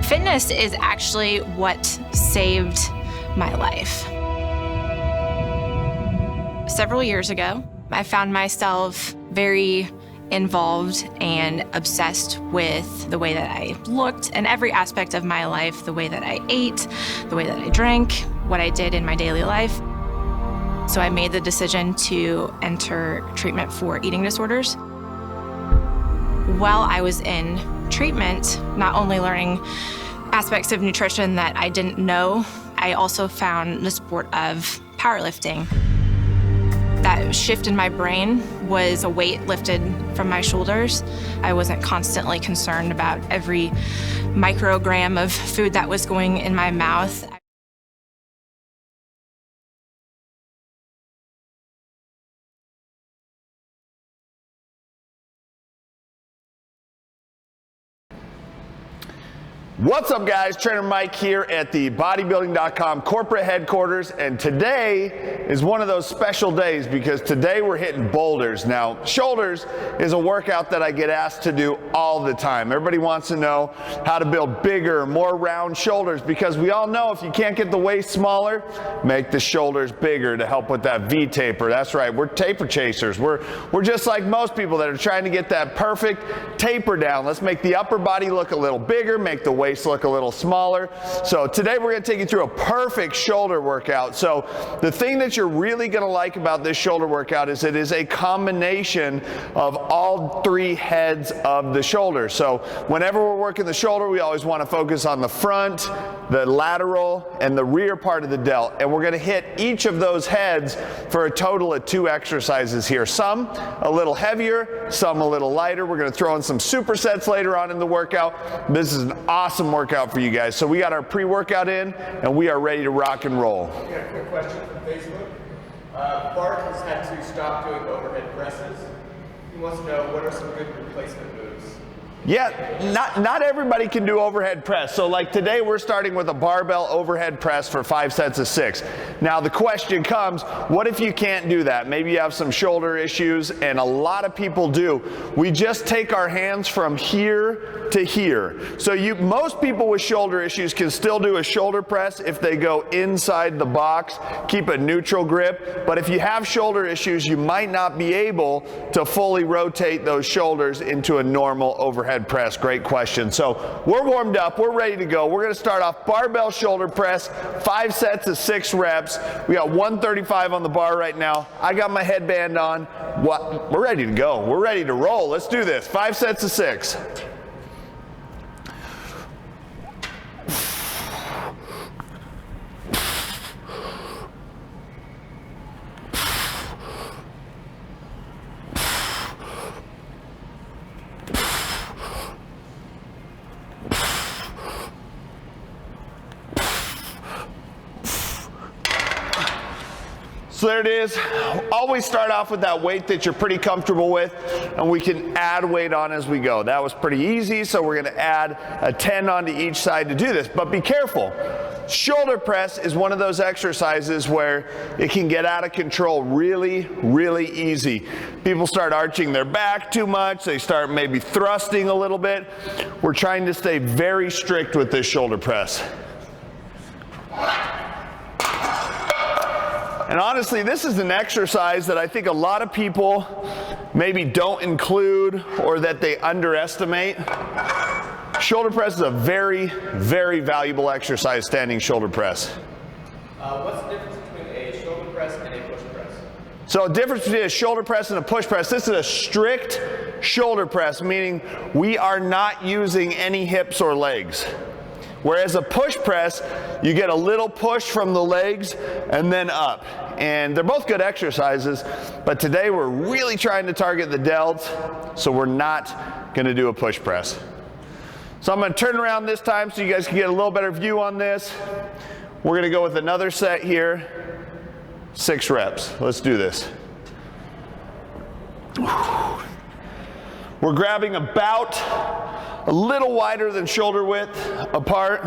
Fitness is actually what saved my life. Several years ago, I found myself very involved and obsessed with the way that I looked in every aspect of my life, the way that I ate, the way that I drank, what I did in my daily life. So I made the decision to enter treatment for eating disorders. While I was in treatment, not only learning aspects of nutrition that I didn't know, I also found the sport of powerlifting. That shift in my brain was a weight lifted from my shoulders. I wasn't constantly concerned about every microgram of food that was going in my mouth. What's up, guys? Trainer Mike here at the Bodybuilding.com corporate headquarters, and today is one of those special days because today we're hitting boulders. Now, shoulders is a workout that I get asked to do all the time. Everybody wants to know how to build bigger, more round shoulders because we all know if you can't get the waist smaller, make the shoulders bigger to help with that V-taper. That's right, we're taper chasers. We're just like most people that are trying to get that perfect taper down. Let's make the upper body look a little bigger, make the waist look a little smaller. So today we're going to take you through a perfect shoulder workout. So the thing that you're really going to like about this shoulder workout is it is a combination of all three heads of the shoulder. So whenever we're working the shoulder, we always want to focus on the front, the lateral, and the rear part of the delt. And we're going to hit each of those heads for a total of 2 exercises here. Some a little heavier, some a little lighter. We're going to throw in some supersets later on in the workout. This is an awesome workout for you guys. So we got our pre-workout in and we are ready to rock and roll. We got a quick question from Facebook. Bart has had to stop doing overhead presses. He wants to know what are some good replacement moves. Yeah, not everybody can do overhead press. So like today we're starting with a barbell overhead press for 5 sets of 6. Now the question comes, what if you can't do that? Maybe you have some shoulder issues, and a lot of people do. We just take our hands from here to here. So most people with shoulder issues can still do a shoulder press if they go inside the box, keep a neutral grip. But if you have shoulder issues, you might not be able to fully rotate those shoulders into a normal overhead press. Great question. So we're warmed up, we're ready to go. We're going to start off barbell shoulder press, 5 sets of 6 reps. We got 135 on the bar right now. I got my headband on. We're ready to go. We're ready to roll. Let's do this. 5 sets of 6. So there it is. Always start off with that weight that you're pretty comfortable with, and we can add weight on as we go. That was pretty easy, so we're going to add a 10 onto each side to do this. But be careful. Shoulder press is one of those exercises where it can get out of control really, really easy. People start arching their back too much. They start maybe thrusting a little bit. We're trying to stay very strict with this shoulder press. And honestly, this is an exercise that I think a lot of people maybe don't include or that they underestimate. Shoulder press is a very, very valuable exercise, standing shoulder press. What's the difference between a shoulder press and a push press? So the difference between a shoulder press and a push press, this is a strict shoulder press, meaning we are not using any hips or legs. Whereas a push press, you get a little push from the legs and then up. And they're both good exercises, but today we're really trying to target the delt, so we're not going to do a push press. So I'm going to turn around this time so you guys can get a little better view on this. We're going to go with another set here, 6 reps. Let's do this. We're grabbing about a little wider than shoulder width apart.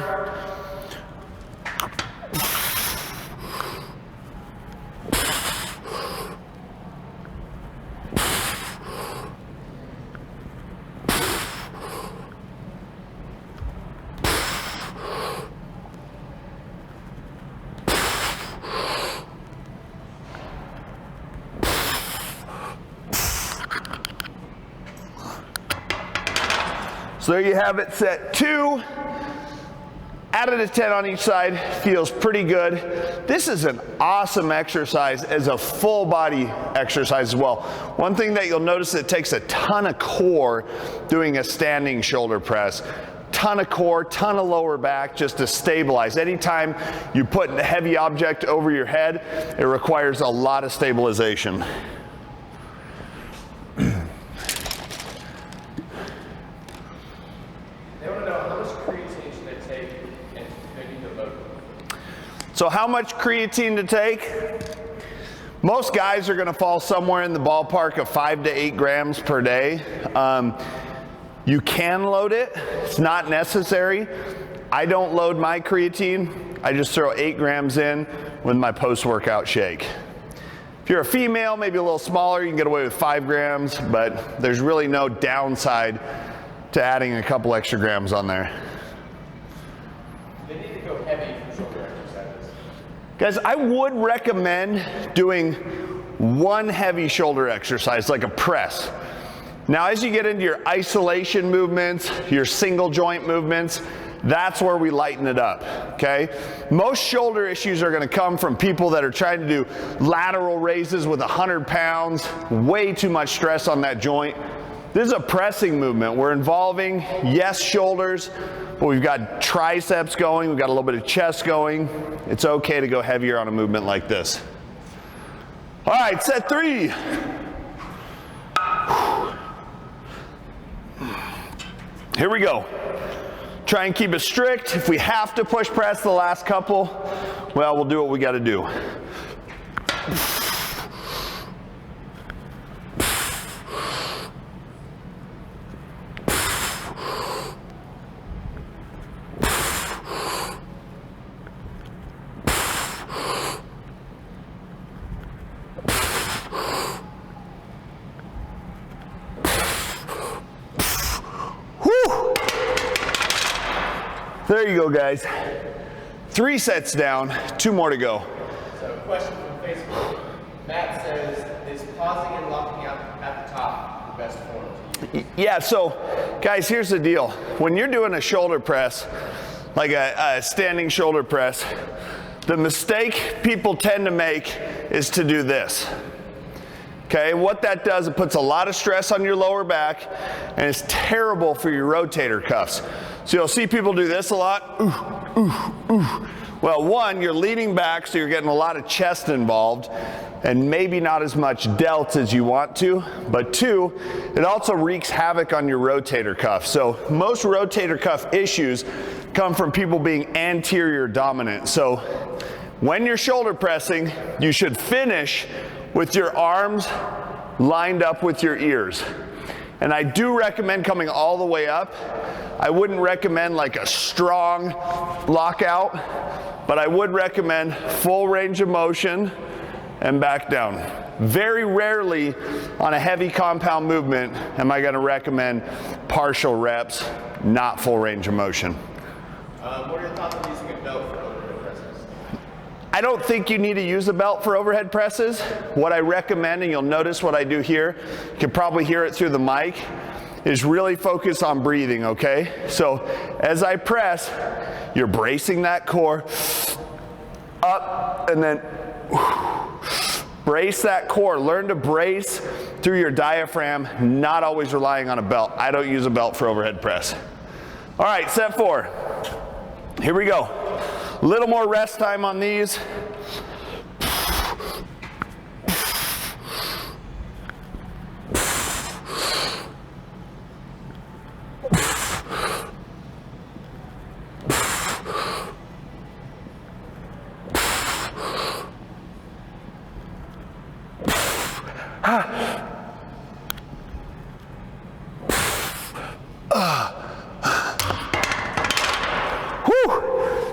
So there you have it, set 2. Added a 10 on each side, feels pretty good. This is an awesome exercise as a full body exercise as well. One thing that you'll notice, it takes a ton of core doing a standing shoulder press. Ton of core, ton of lower back just to stabilize. Anytime you put a heavy object over your head, it requires a lot of stabilization. So how much creatine to take? Most guys are gonna fall somewhere in the ballpark of 5 to 8 grams per day. You can load it, it's not necessary. I don't load my creatine, I just throw 8 grams in with my post-workout shake. If you're a female, maybe a little smaller, you can get away with 5 grams, but there's really no downside to adding a couple extra grams on there. They need to go heavy for shoulder exercises. Guys, I would recommend doing one heavy shoulder exercise, like a press. Now, as you get into your isolation movements, your single joint movements, that's where we lighten it up, okay? Most shoulder issues are gonna come from people that are trying to do lateral raises with 100 pounds, way too much stress on that joint. This is a pressing movement. We're involving, yes, shoulders, but we've got triceps going, we've got a little bit of chest going. It's okay to go heavier on a movement like this. All right, set 3. Here we go. Try and keep it strict. If we have to push press the last couple, well, we'll do what we got to do. There you go, guys. 3 sets down, 2 more to go. So, question from Facebook. Matt says, is pausing and locking out at the top the best form to use? Yeah, so guys, here's the deal. When you're doing a shoulder press, like a standing shoulder press, the mistake people tend to make is to do this. Okay, what that does, it puts a lot of stress on your lower back, and it's terrible for your rotator cuffs. So you'll see people do this a lot. Ooh, ooh, ooh. Well, one, you're leaning back, so you're getting a lot of chest involved, and maybe not as much delts as you want to. But 2, it also wreaks havoc on your rotator cuff. So most rotator cuff issues come from people being anterior dominant. So when you're shoulder pressing, you should finish with your arms lined up with your ears. And I do recommend coming all the way up. I wouldn't recommend like a strong lockout, but I would recommend full range of motion and back down. Very rarely on a heavy compound movement am I gonna recommend partial reps, not full range of motion. What are your thoughts on using a belt for overhead presses? I don't think you need to use a belt for overhead presses. What I recommend, and you'll notice what I do here, you can probably hear it through the mic, is really focus on breathing, okay? So as I press, you're bracing that core up and then brace that core. Learn to brace through your diaphragm, not always relying on a belt. I don't use a belt for overhead press. All right, set 4. Here we go. A little more rest time on these.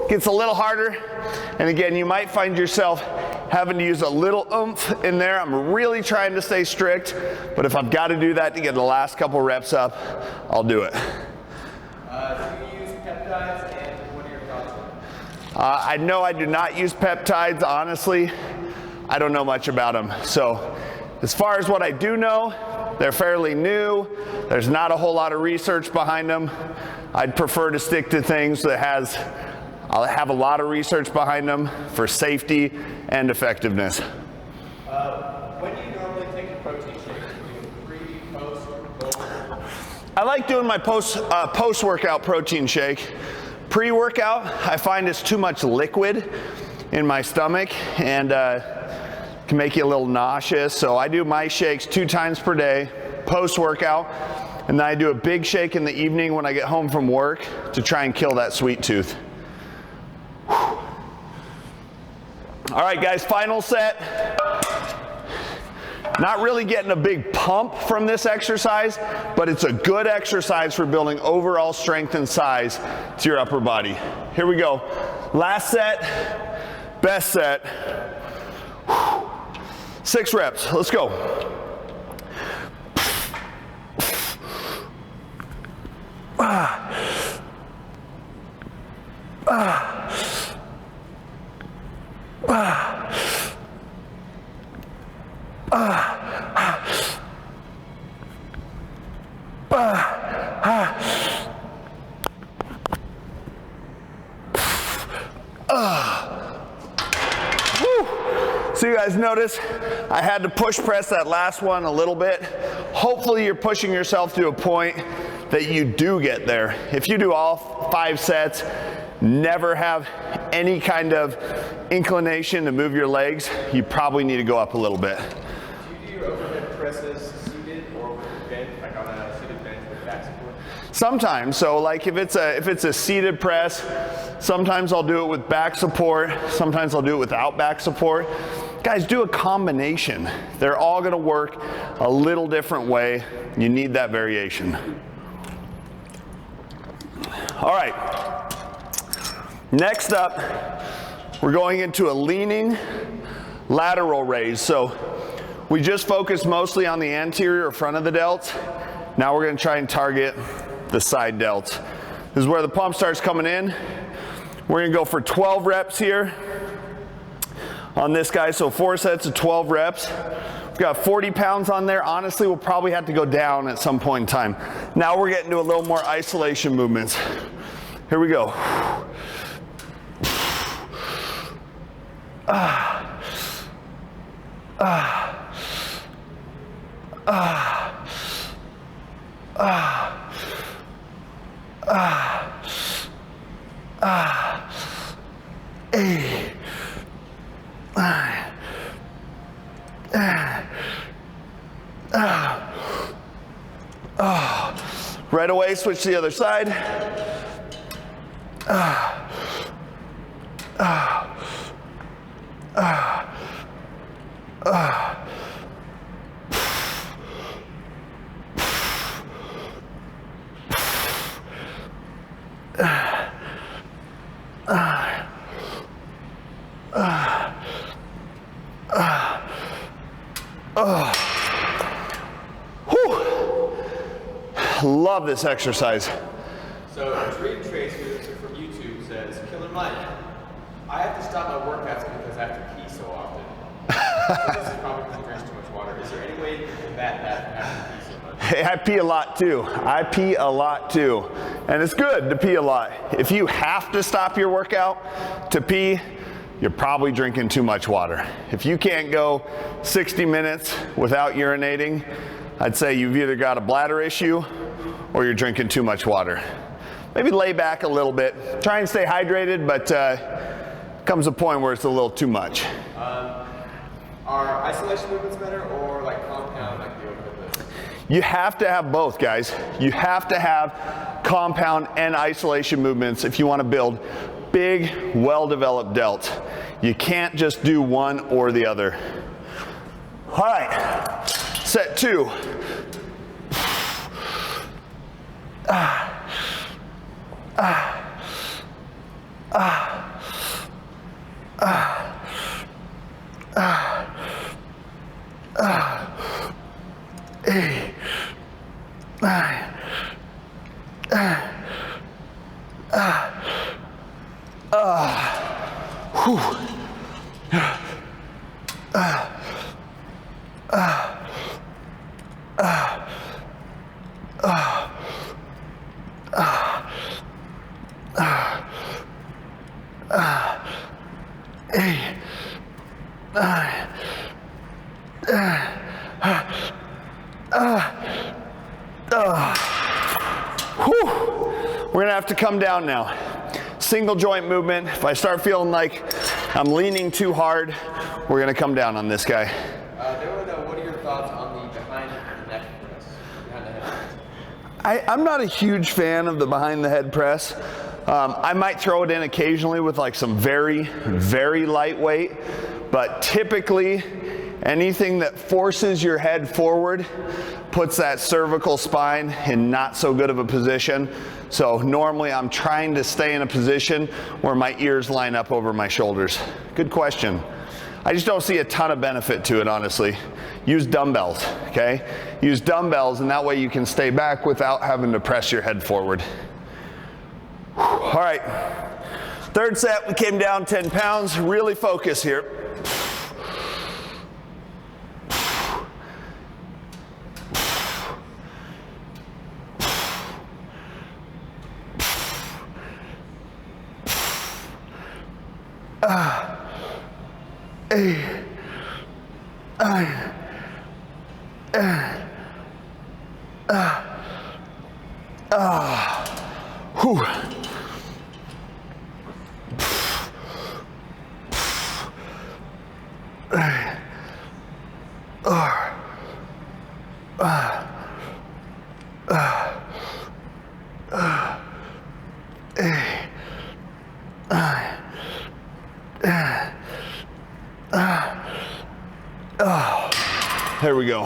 Gets a little harder, and again, you might find yourself having to use a little oomph in there. I'm really trying to stay strict, but if I've got to do that to get the last couple reps up, I'll do it. Do you use peptides, and what are your thoughts on it? I know I do not use peptides, honestly. I don't know much about them. So as far as what I do know, They're fairly new. There's not a whole lot of research behind them. I'd prefer to stick to things that I'll have a lot of research behind them for safety and effectiveness. When do you normally take a protein shake? Do you pre, post, or both? I like doing my post-workout protein shake. Pre-workout, I find it's too much liquid in my stomach and can make you a little nauseous. So I do my shakes 2 times per day, post-workout, and then I do a big shake in the evening when I get home from work to try and kill that sweet tooth. Whew. All right, guys, final set. Not really getting a big pump from this exercise, but it's a good exercise for building overall strength and size to your upper body. Here we go. Last set, best set. 6 reps, let's go. So you guys notice I had to push press that last one a little bit. Hopefully you're pushing yourself to a point that you do get there. If you do all 5 sets, never have any kind of inclination to move your legs, you probably need to go up a little bit. Do you do your overhead presses seated or with bench, like on a seated bench with back support? Sometimes, so like if it's a seated press, sometimes I'll do it with back support, sometimes I'll do it without back support. Guys, do a combination. They're all gonna work a little different way. You need that variation. All right, next up, we're going into a leaning lateral raise. So we just focused mostly on the anterior or front of the delt. Now we're gonna try and target the side delt. This is where the pump starts coming in. We're gonna go for 12 reps here on this guy, so 4 sets of 12 reps. We've got 40 pounds on there. Honestly, we'll probably have to go down at some point in time. Now we're getting to a little more isolation movements. Here we go. Right away, switch to the other side. Love this exercise. So Dream Tracer from YouTube says, Killer Mike, I have to stop my workouts because I have to pee so often. So this is probably because he drinks too much water. Is there any way you can combat that having to pee so much? Hey, I pee a lot too. I pee a lot too. And it's good to pee a lot. If you have to stop your workout to pee, you're probably drinking too much water. If you can't go 60 minutes without urinating, I'd say you've either got a bladder issue or you're drinking too much water. Maybe lay back a little bit. Try and stay hydrated, but comes a point where it's a little too much. Are isolation movements better or like compound like the overhead lift? You have to have both, guys. You have to have compound and isolation movements if you want to build big, well-developed delt. You can't just do one or the other. All right, set 2. We're gonna have to come down now. Single joint movement. If I start feeling like I'm leaning too hard, we're gonna come down on this guy. They want to know, what are your thoughts on the behind the neck press, behind the head press? I'm not a huge fan of the behind the head press. I might throw it in occasionally with like some very, very lightweight, but typically anything that forces your head forward puts that cervical spine in not so good of a position. So normally I'm trying to stay in a position where my ears line up over my shoulders. Good question. I just don't see a ton of benefit to it, honestly. Use dumbbells, okay? Use dumbbells, and that way you can stay back without having to press your head forward. All right, third set, we came down 10 pounds. Really focus here. There we go.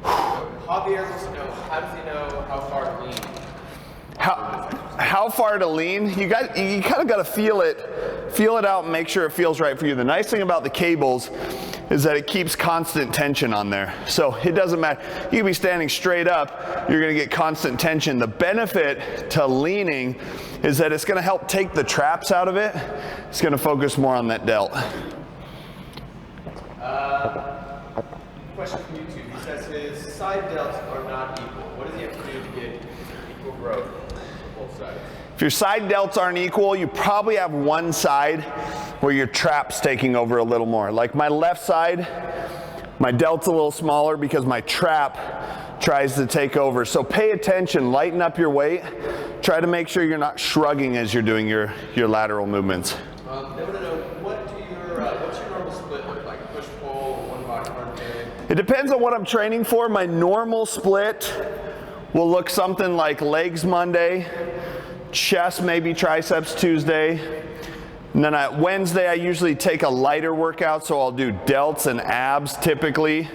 Javier wants to know, how does he know how far to lean? How far to lean? You kind of got to feel it out and make sure it feels right for you. The nice thing about the cables is that it keeps constant tension on there. So it doesn't matter. You can be standing straight up, you're going to get constant tension. The benefit to leaning is that it's going to help take the traps out of it. It's going to focus more on that delt. Question from YouTube. He says his side delts are not equal. What does he have to do to get equal growth on both sides? If your side delts aren't equal, you probably have one side where your trap's taking over a little more. Like my left side, my delt's a little smaller because my trap tries to take over. So pay attention, lighten up your weight. Try to make sure you're not shrugging as you're doing your lateral movements. They want to know, what's your normal split look like? Push-pull, one body part day? It depends on what I'm training for. My normal split will look something like legs Monday, chest maybe triceps Tuesday, and then at Wednesday I usually take a lighter workout, so I'll do delts and abs typically.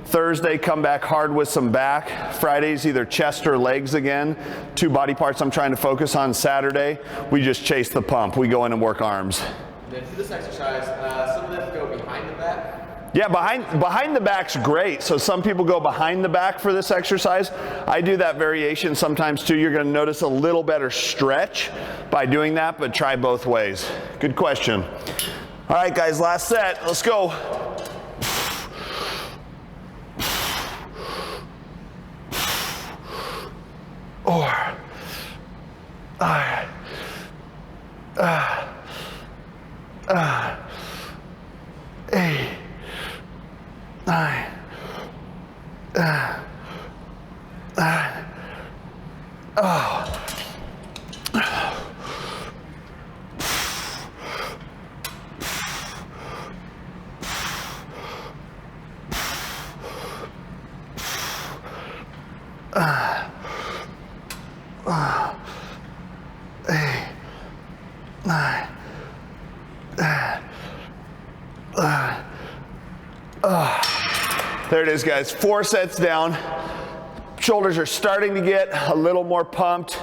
Thursday, come back hard with some back. Friday's either chest or legs again. 2 body parts I'm trying to focus on. Saturday, we just chase the pump. We go in and work arms. Then for this exercise, some of them go behind the back. Yeah, behind the back's great. So some people go behind the back for this exercise. I do that variation sometimes too. You're going to notice a little better stretch by doing that, but try both ways. Good question. All right, guys, last set. Let's go. There it is, guys. 4 sets down. Shoulders are starting to get a little more pumped.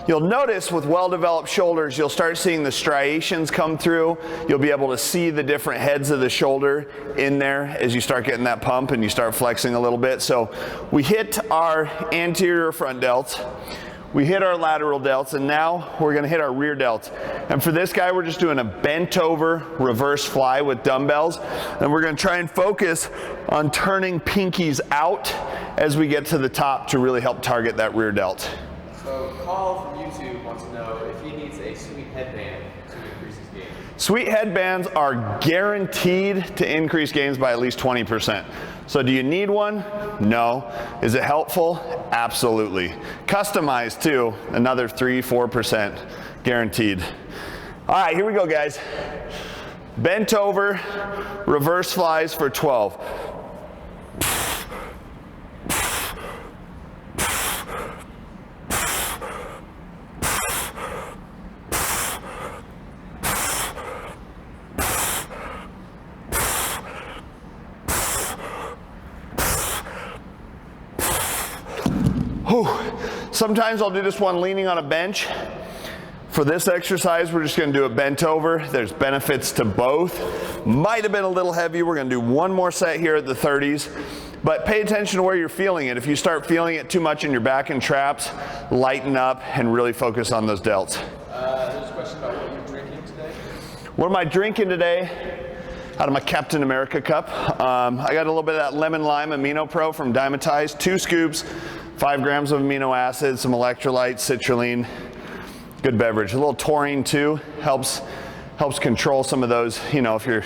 You'll notice with well-developed shoulders, you'll start seeing the striations come through. You'll be able to see the different heads of the shoulder in there as you start getting that pump and you start flexing a little bit. So we hit our anterior front delts. We hit our lateral delts, and now we're gonna hit our rear delts. And for this guy, we're just doing a bent over reverse fly with dumbbells. And we're gonna try and focus on turning pinkies out as we get to the top to really help target that rear delt. So call from YouTube YouTube wants to know if he needs a sweet headband to increase his gains. Sweet headbands are guaranteed to increase gains by at least 20%. So do you need one? No. Is it helpful? Absolutely. Customized too, another 3-4% guaranteed. All right, here we go, guys. Bent over, reverse flies for 12. Sometimes I'll do this one leaning on a bench. For this exercise, we're just going to do it bent over. There's benefits to both. Might have been a little heavy. We're going to do one more set here at the 30s. But pay attention to where you're feeling it. If you start feeling it too much in your back and traps, lighten up and really focus on those delts. There's a question about what you're drinking today. What am I drinking today? Out of my Captain America cup. I got a little bit of that lemon lime amino pro from Dimetized, 2 scoops, 5 grams of amino acids, some electrolytes, citrulline. Good beverage. A little taurine too helps control some of those, you know, if you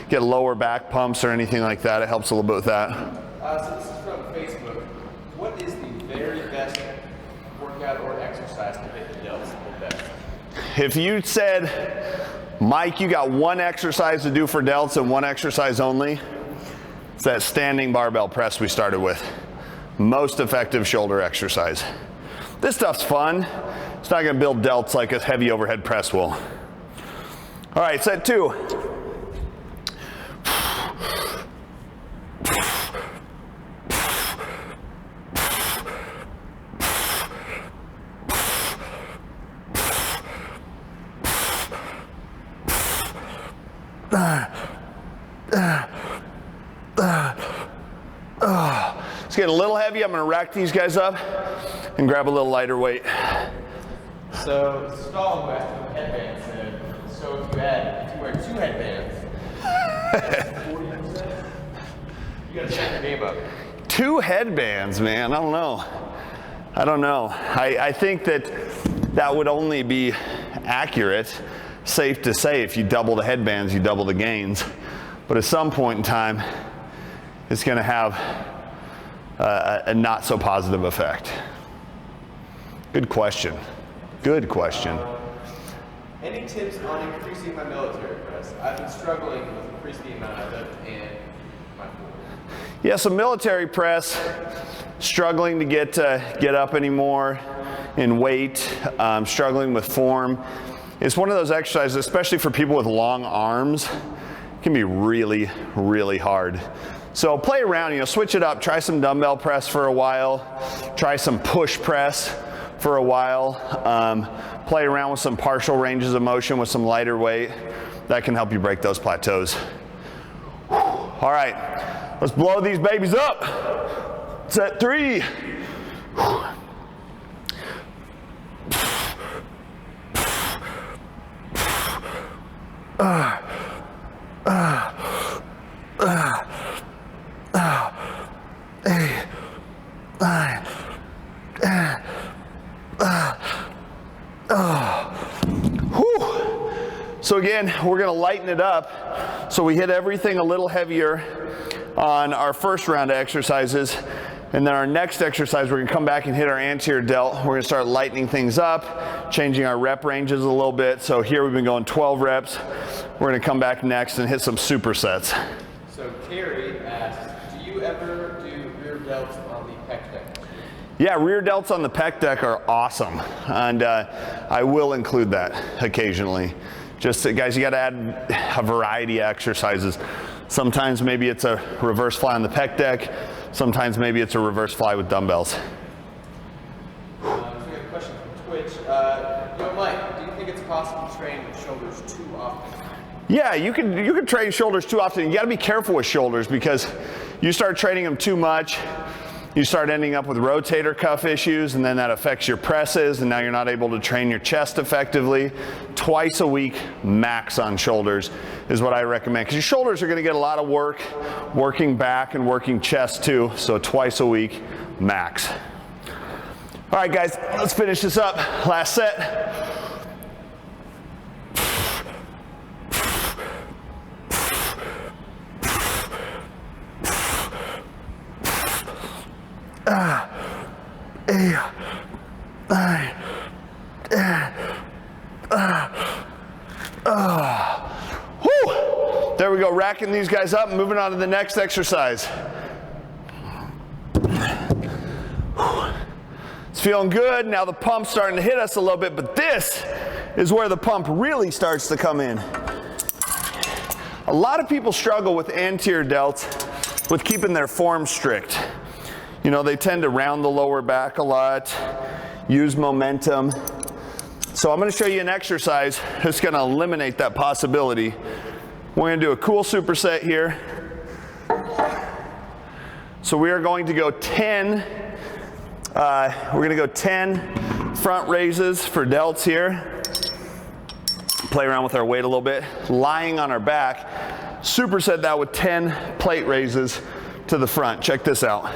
get lower back pumps or anything like that, it helps a little bit with that. So this is from Facebook. What is the very best workout or exercise to hit the delts the best? If you said, Mike, you got one exercise to do for delts and one exercise only, it's that standing barbell press we started with. Most effective shoulder exercise. This stuff's fun. It's not going to build delts like a heavy overhead press will. All right, set 2. It's getting a little heavy. I'm going to rack these guys up and grab a little lighter weight. So Stall, who asked about headbands, said, so if you wear 2 headbands, 40%, you got to check your game up. 2 headbands, man. I don't know. I think that would only be accurate, safe to say, if you double the headbands, you double the gains. But at some point in time, it's going to have a not so positive effect. Good question. Good question. Any tips on increasing my military press? I've been struggling with increasing the amount I lift and my form. Yeah, so military press, struggling to get up anymore in weight, struggling with form. It's one of those exercises, especially for people with long arms, it can be really, really hard. So play around, you know, switch it up. Try some dumbbell press for a while. Try some push press for a while. Play around with some partial ranges of motion with some lighter weight. That can help you break those plateaus. All right, let's blow these babies up. Set 3. So again, we're going to lighten it up. So we hit everything a little heavier on our first round of exercises. And then our next exercise, we're going to come back and hit our anterior delt. We're going to start lightening things up, changing our rep ranges a little bit. So here we've been going 12 reps. We're going to come back next and hit some supersets. So Carrie asks, do you ever do rear delts on the pec deck? Yeah, rear delts on the pec deck are awesome. And I will include that occasionally. Just, guys, you got to add a variety of exercises. Sometimes maybe it's a reverse fly on the pec deck. Sometimes maybe it's a reverse fly with dumbbells. So we have a question from Twitch. Yo, Mike, do you think it's possible to train with shoulders too often? Yeah, you can train shoulders too often. You got to be careful with shoulders because you start training them too much, you start ending up with rotator cuff issues, and then that affects your presses, and now you're not able to train your chest effectively. Twice a week max on shoulders is what I recommend, because your shoulders are going to get a lot of work working back and working chest too, so twice a week max. All right, guys, let's finish this up. Last set. There we go, racking these guys up, moving on to the next exercise. It's feeling good. Now the pump's starting to hit us a little bit, but this is where the pump really starts to come in. A lot of people struggle with anterior delts with keeping their form strict. You know, they tend to round the lower back a lot, use momentum. So I'm going to show you an exercise that's going to eliminate that possibility. We're going to do a cool superset here. So we are going to go 10 front raises for delts here. Play around with our weight a little bit, lying on our back. Superset that with 10 plate raises to the front. Check this out.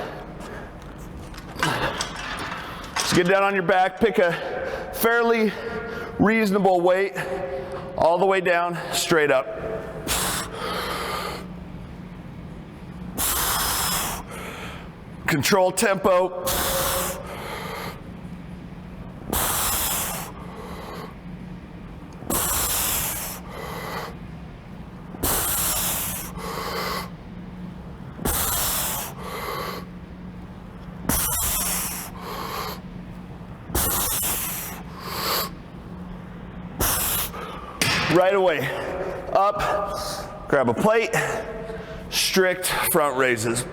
So get down on your back, pick a fairly reasonable weight, all the way down, straight up. Control tempo. Right away, up, grab a plate, strict front raises.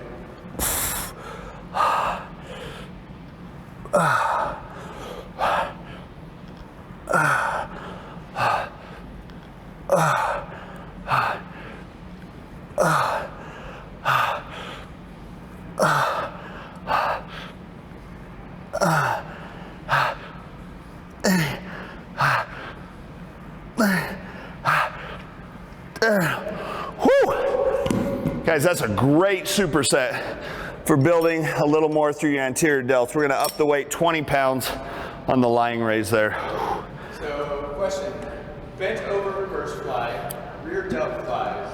Guys, that's a great superset for building a little more through your anterior delts. We're going to up the weight 20 pounds on the lying raise there. So, question. Bent over reverse fly, rear delt flies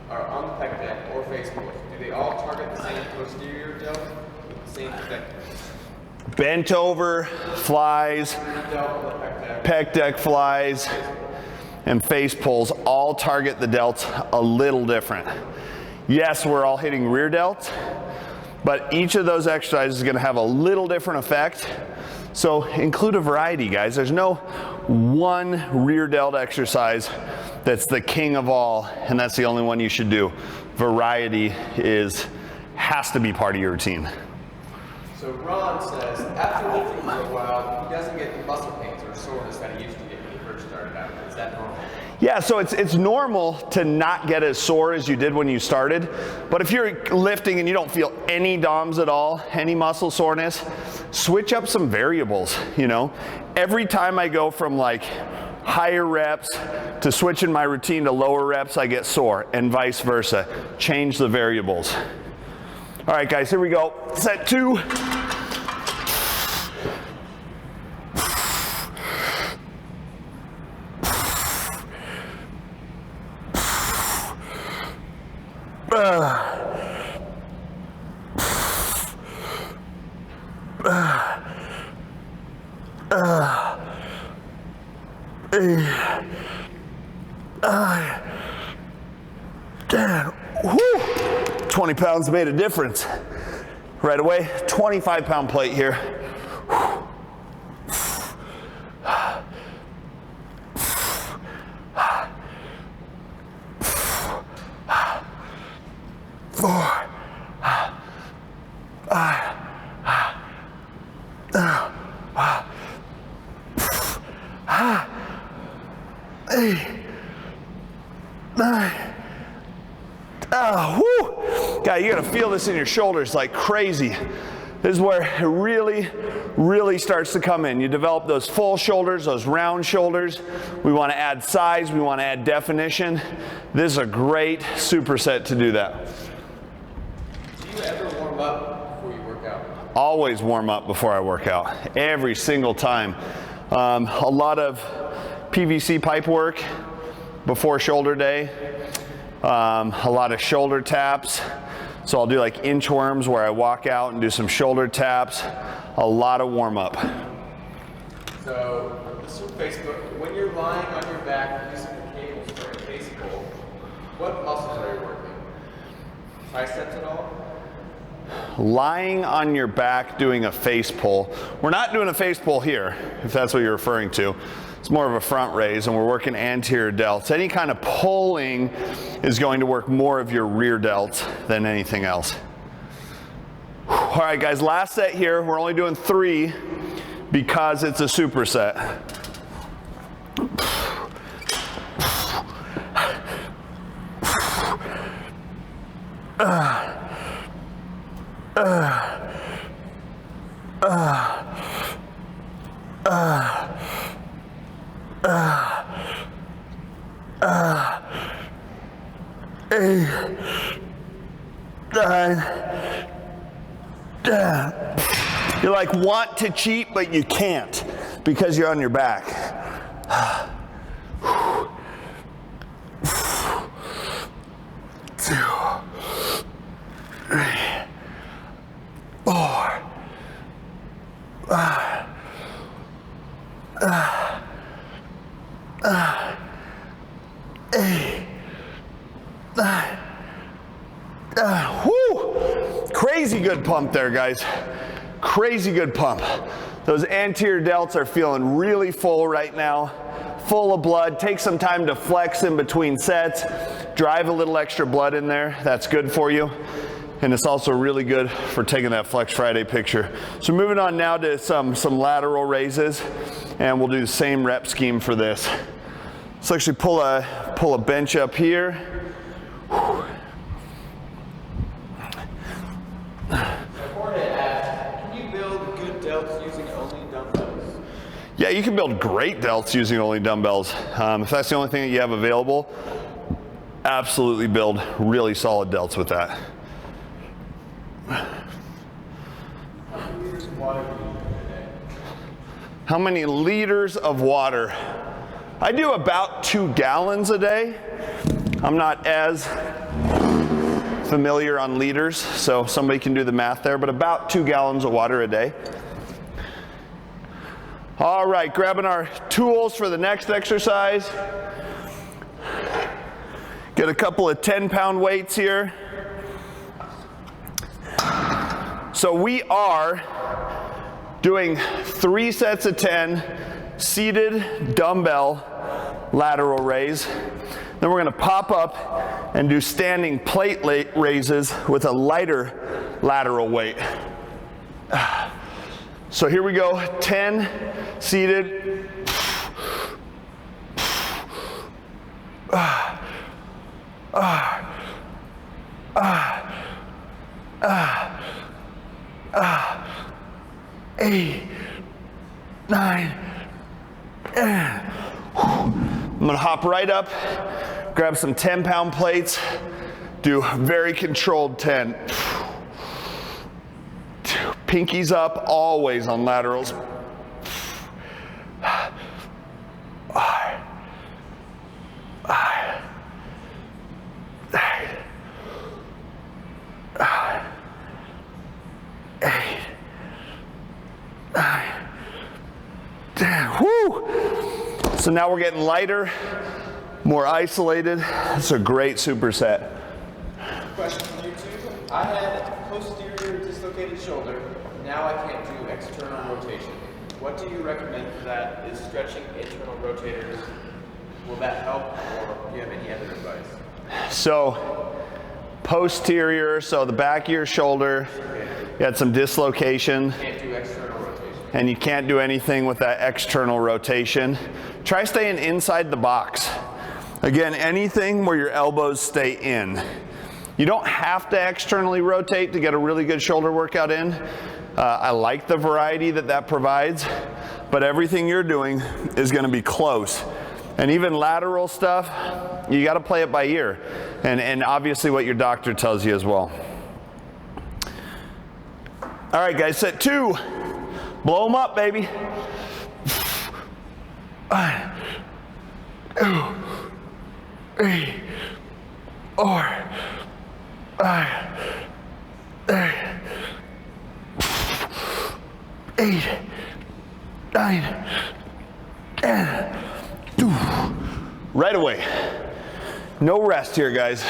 are on the pec deck or face forward. Do they all target the same posterior delt with the same trajectory? Bent over flies, pec deck flies, and face pulls all target the delts a little different. Yes, we're all hitting rear delt, but each of those exercises is going to have a little different effect. So include a variety, guys. There's no one rear delt exercise that's the king of all, and that's the only one you should do. Variety has to be part of your routine. So Ron says, after lifting for a while, he doesn't get the muscle pains or soreness that he used to get when he first started out. Is that normal? Yeah, so it's normal to not get as sore as you did when you started, but if you're lifting and you don't feel any DOMs at all, any muscle soreness, switch up some variables, you know. Every time I go from like higher reps to switching my routine to lower reps, I get sore, and vice versa. Change the variables. All right, guys, here we go. Set 2. Damn, whoo! 20 pounds made a difference. Right away, 25-pound plate here. 4, 8, 9. God, you gotta feel this in your shoulders like crazy. This is where it really, really starts to come in. You develop those full shoulders, those round shoulders. We wanna add size, we wanna add definition. This is a great superset to do that. Do you ever warm up before you work out? Always warm up before I work out, every single time. A lot of PVC pipe work before shoulder day, a lot of shoulder taps. So I'll do like inchworms where I walk out and do some shoulder taps, a lot of warm up. So this is Facebook. When you're lying on your back using the cables for a face pull, what muscles are you working? Triceps at all? Lying on your back doing a face pull. We're not doing a face pull here, if that's what you're referring to. It's more of a front raise, and we're working anterior delts. Any kind of pulling is going to work more of your rear delts than anything else. All right, guys, last set here. We're only doing 3 because it's a superset. You like want to cheat, but you can't because you're on your back. 2, 3, 4, 5, 8, 9. Whoo! Crazy good pump there, guys. Crazy good pump. Those anterior delts are feeling really full right now, full of blood. Take some time to flex in between sets. Drive a little extra blood in there. That's good for you. And it's also really good for taking that Flex Friday picture. So moving on now to some lateral raises, and we'll do the same rep scheme for this. Let's actually pull a bench up here. Yeah, you can build great delts using only dumbbells. If that's the only thing that you have available, absolutely build really solid delts with that. How many liters of water? I do about 2 gallons a day. I'm not as familiar on liters, so somebody can do the math there, but about 2 gallons of water a day. All right, grabbing our tools for the next exercise. Get a couple of 10-pound weights here. So we are doing 3 sets of 10 seated dumbbell lateral raise. Then we're gonna pop up and do standing plate raises with a lighter lateral weight. So here we go, 10 seated. Eight, 9, 10. I'm gonna hop right up, grab some 10-pound plates, do very controlled 10. Pinkies up, always on laterals. 5, 6, 8, 9, 10. Woo! So now we're getting lighter, more isolated. It's a great superset. Question from YouTube. I had posterior dislocated shoulder. Now I can't do external rotation. What do you recommend for that? Is stretching internal rotators, will that help, or do you have any other advice? So posterior, so the back of your shoulder, you had some dislocation. Can't do external rotation. And you can't do anything with that external rotation. Try staying inside the box. Again, anything where your elbows stay in. You don't have to externally rotate to get a really good shoulder workout in. I like the variety that provides, but everything you're doing is gonna be close. And even lateral stuff, you gotta play it by ear. And obviously what your doctor tells you as well. All right, guys, set 2. Blow them up, baby. 1, 2, 3, 4, 5, 6, 8, 9, 10. Right away. No rest here, guys.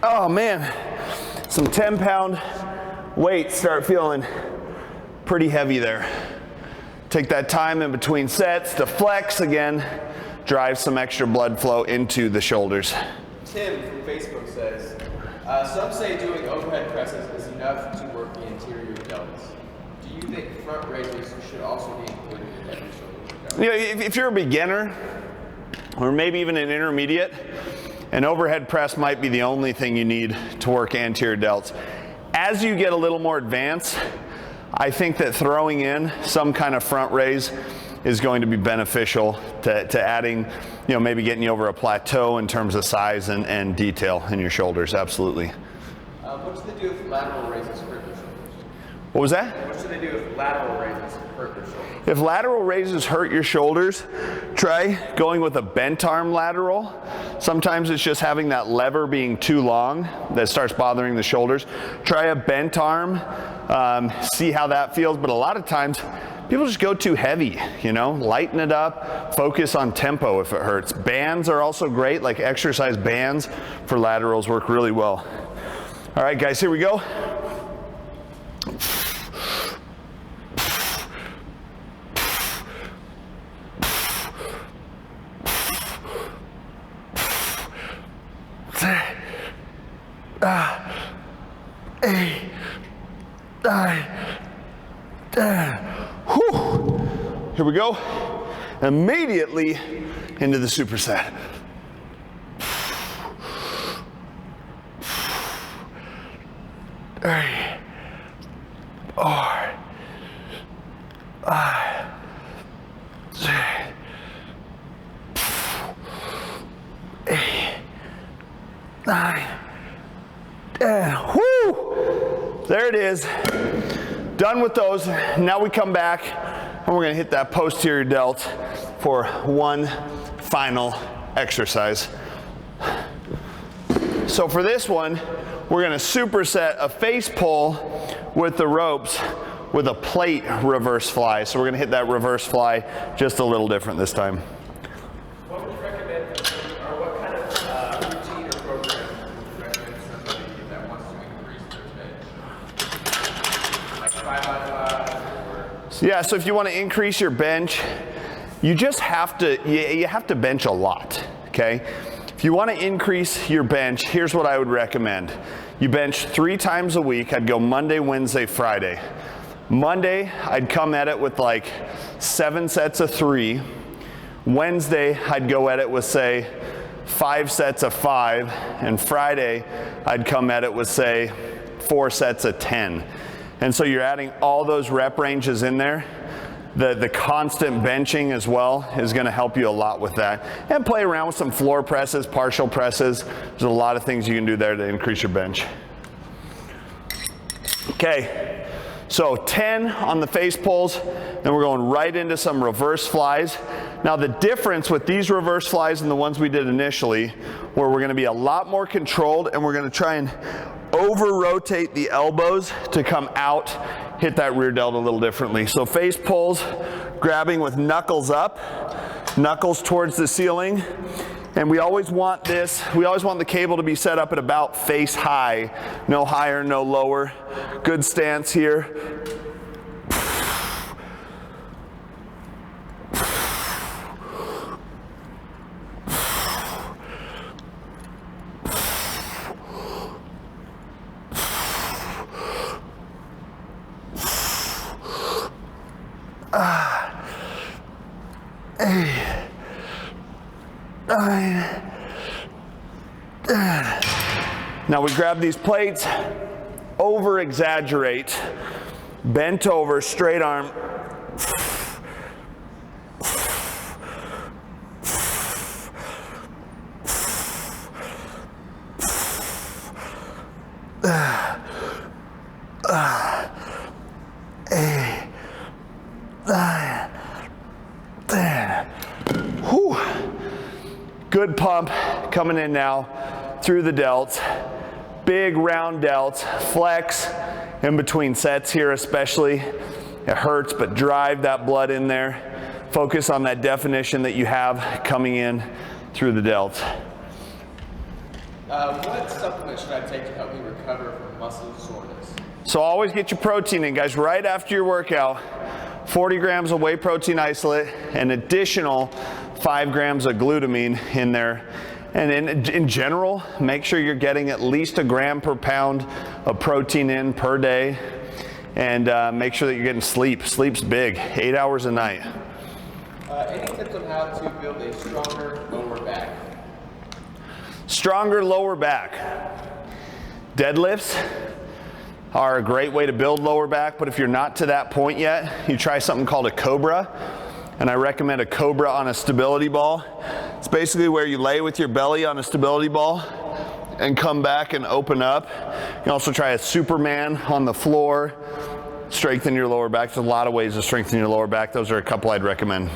Oh man, some 10-pound weights start feeling pretty heavy there. Take that time in between sets to flex again, drive some extra blood flow into the shoulders. Tim from Facebook says, some say doing overhead presses is enough to work the interior delts. Do you think front raises should also be included in every shoulder workout? You know, if you're a beginner, or maybe even an intermediate, an overhead press might be the only thing you need to work anterior delts. As you get a little more advanced, I think that throwing in some kind of front raise is going to be beneficial to adding, you know, maybe getting you over a plateau in terms of size and detail in your shoulders, absolutely. What do they do if lateral raises hurt their shoulders? What was that? What should they do if lateral raises hurt their shoulders? If lateral raises hurt your shoulders, try going with a bent arm lateral. Sometimes it's just having that lever being too long that starts bothering the shoulders. Try a bent arm, see how that feels, but a lot of times people just go too heavy, you know, lighten it up, focus on tempo if it hurts. Bands are also great, like exercise bands for laterals work really well. All right, guys, here we go. Here we go. Immediately into the superset. 3, 4, 5, 6, 8, 9, 10. Whoo! There it is. Done with those. Now we come back and we're going to hit that posterior delt for one final exercise. So for this one, we're going to superset a face pull with the ropes with a plate reverse fly. So we're going to hit that reverse fly just a little different this time. What would you recommend, or what kind of routine or program would you recommend somebody that wants to increase their bench? Like 5x5 or? Yeah, so if you want to increase your bench, you just have to, you have to bench a lot, okay? If you want to increase your bench, here's what I would recommend. You bench 3 times a week. I'd go Monday, Wednesday, Friday. Monday, I'd come at it with like 7 sets of 3. Wednesday, I'd go at it with, say, 5 sets of 5. And Friday, I'd come at it with, say, 4 sets of 10. And so you're adding all those rep ranges in there. The constant benching as well is going to help you a lot with that. And play around with some floor presses, partial presses. There's a lot of things you can do there to increase your bench. Okay, so 10 on the face pulls, then we're going right into some reverse flies. Now the difference with these reverse flies and the ones we did initially, where we're going to be a lot more controlled and we're going to try and over-rotate the elbows to come out, hit that rear delt a little differently. So face pulls, grabbing with knuckles up, knuckles towards the ceiling. And we always want this, we always want the cable to be set up at about face high. No higher, no lower. Good stance here. Now we grab these plates, over exaggerate, bent over, straight arm. Whew. Good pump coming in now through the delts. Big round delts, flex in between sets here especially. It hurts, but drive that blood in there. Focus on that definition that you have coming in through the delts. What supplement should I take to help me recover from muscle soreness? So always get your protein in, guys, right after your workout. 40 grams of whey protein isolate, an additional 5 grams of glutamine in there. And in general, make sure you're getting at least 1 gram per pound of protein in per day. And make sure that you're getting sleep. Sleep's big, 8 hours a night. Any tips on how to build a stronger lower back? Stronger lower back. Deadlifts are a great way to build lower back, but if you're not to that point yet, you try something called a cobra. And I recommend a cobra on a stability ball. It's basically where you lay with your belly on a stability ball and come back and open up. You can also try a Superman on the floor. Strengthen your lower back. There's a lot of ways to strengthen your lower back. Those are a couple I'd recommend.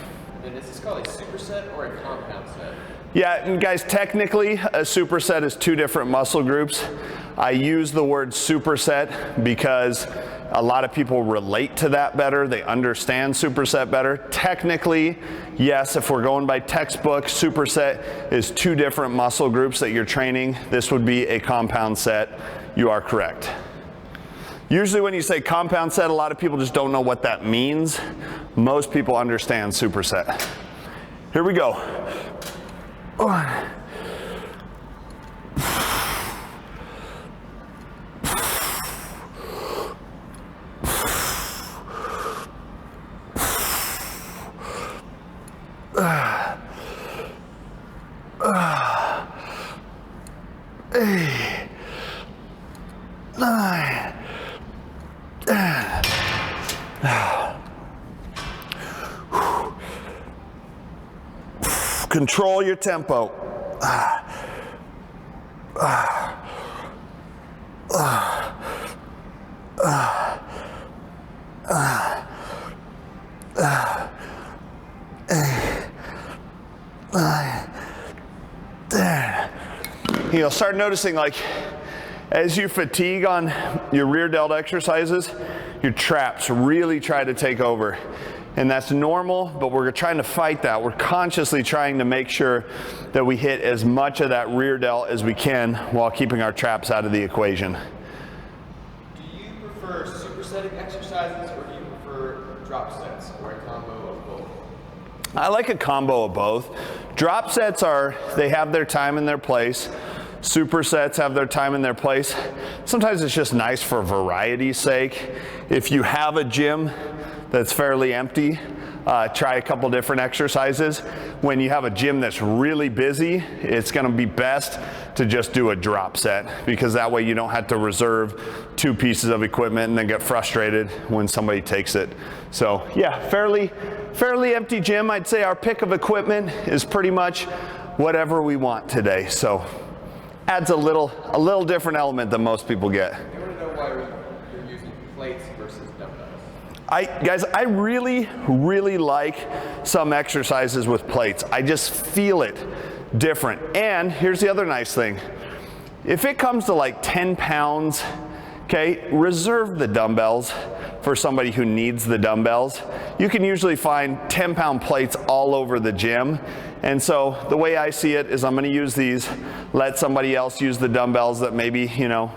And is this called a superset or a compound set? Yeah, and guys, technically a superset is 2 different muscle groups. I use the word superset because a lot of people relate to that better. They understand superset better. Technically, yes, if we're going by textbook, superset is 2 different muscle groups that you're training. This would be a compound set. You are correct. Usually when you say compound set, a lot of people just don't know what that means. Most people understand superset. Here we go. 1. 8, 9, 10. Control your tempo. You'll start noticing, like, as you fatigue on your rear delt exercises, your traps really try to take over. And that's normal, but we're trying to fight that. We're consciously trying to make sure that we hit as much of that rear delt as we can while keeping our traps out of the equation. Do you prefer supersetting exercises, or do you prefer drop sets, or a combo of both? I like a combo of both. Drop sets they have their time and their place. Supersets have their time and their place. Sometimes it's just nice for variety's sake. If you have a gym that's fairly empty, try a couple different exercises. When you have a gym that's really busy, it's gonna be best to just do a drop set, because that way you don't have to reserve 2 pieces of equipment and then get frustrated when somebody takes it. So yeah, fairly empty gym. I'd say our pick of equipment is pretty much whatever we want today. So adds a little different element than most people get. I want to know why you're using plates versus dumbbells. Guys, I really like some exercises with plates. I just feel it different. And here's the other nice thing. If it comes to like 10 pounds, okay, reserve the dumbbells for somebody who needs the dumbbells. You can usually find 10-pound plates all over the gym. And so the way I see it is I'm gonna use these, let somebody else use the dumbbells that maybe,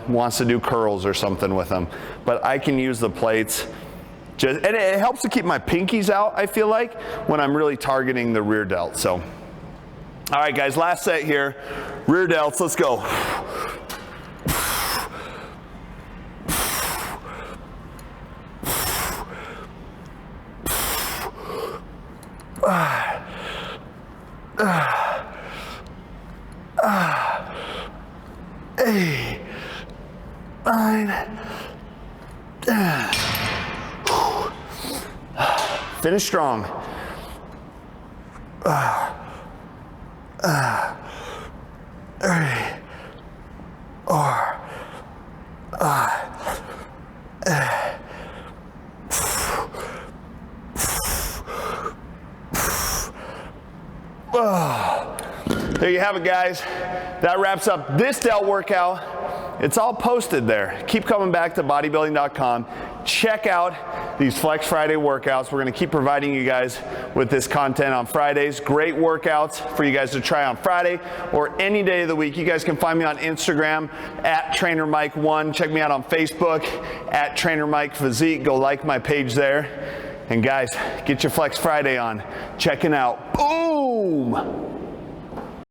wants to do curls or something with them. But I can use the plates. And it helps to keep my pinkies out, I feel like, when I'm really targeting the rear delt. So, all right, guys, last set here. Rear delts, let's go. Hey. 9. Finish strong. 3, 4, 5. There you have it, guys. That wraps up this Delt workout. It's all posted there. Keep coming back to Bodybuilding.com. Check out these Flex Friday workouts. We're going to keep providing you guys with this content on Fridays. Great workouts for you guys to try on Friday or any day of the week. You guys can find me on Instagram at TrainerMike1. Check me out on Facebook at TrainerMikePhysique. Go like my page there. And guys, get your Flex Friday on. Checking out. Boom!